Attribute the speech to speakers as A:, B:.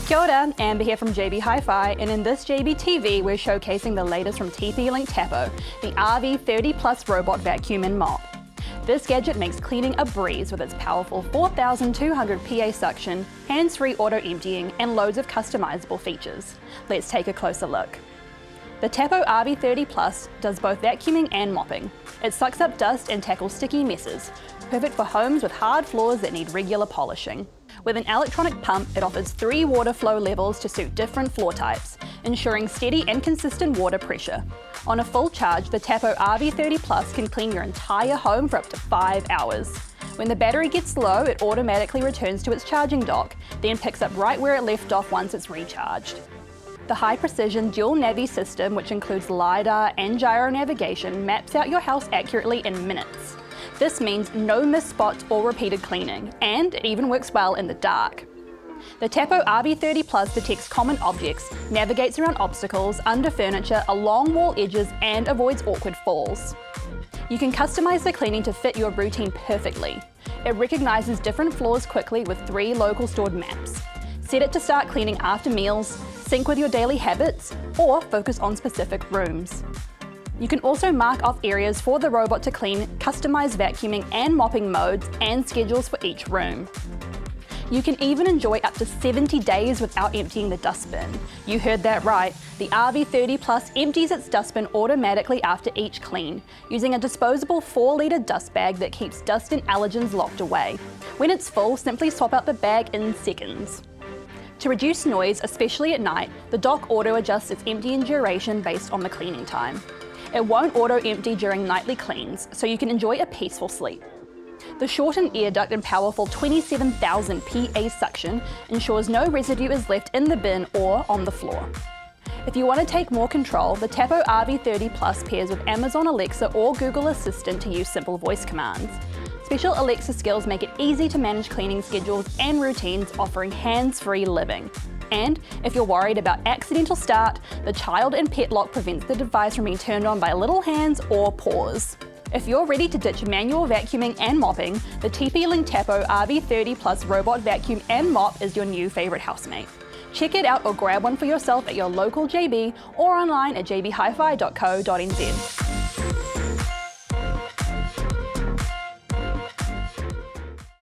A: Kia ora, Amber here from JB Hi-Fi, and in this JBTV we're showcasing the latest from TP-Link Tapo, the RV30 Plus robot vacuum and mop. This gadget makes cleaning a breeze with its powerful 4,200 PA suction, hands-free auto emptying, and loads of customizable features. Let's take a closer look. The Tapo RV30 Plus does both vacuuming and mopping. It sucks up dust and tackles sticky messes, perfect for homes with hard floors that need regular polishing. With an electronic pump, it offers 3 water flow levels to suit different floor types, ensuring steady and consistent water pressure. On a full charge, the Tapo RV30 Plus can clean your entire home for up to 5 hours. When the battery gets low, it automatically returns to its charging dock, then picks up right where it left off once it's recharged. The high-precision dual navi system, which includes LiDAR and gyro navigation, maps out your house accurately in minutes. This means no missed spots or repeated cleaning, and it even works well in the dark. The Tapo RV30 Plus detects common objects, navigates around obstacles, under furniture, along wall edges, and avoids awkward falls. You can customize the cleaning to fit your routine perfectly. It recognizes different floors quickly with 3 local stored maps. Set it to start cleaning after meals, sync with your daily habits, or focus on specific rooms. You can also mark off areas for the robot to clean, customize vacuuming and mopping modes, and schedules for each room. You can even enjoy up to 70 days without emptying the dustbin. You heard that right. The RV30 Plus empties its dustbin automatically after each clean, using a disposable 4-litre dust bag that keeps dust and allergens locked away. When it's full, simply swap out the bag in seconds. To reduce noise, especially at night, the dock auto-adjusts its emptying duration based on the cleaning time. It won't auto-empty during nightly cleans, so you can enjoy a peaceful sleep. The shortened air duct and powerful 27,000 PA suction ensures no residue is left in the bin or on the floor. If you want to take more control, the Tapo RV30 Plus pairs with Amazon Alexa or Google Assistant to use simple voice commands. Special Alexa skills make it easy to manage cleaning schedules and routines, offering hands-free living. And if you're worried about accidental start, the child and pet lock prevents the device from being turned on by little hands or paws. If you're ready to ditch manual vacuuming and mopping, the TP-Link Tapo RV30 Plus robot vacuum and mop is your new favorite housemate. Check it out or grab one for yourself at your local JB or online at jbhifi.co.nz.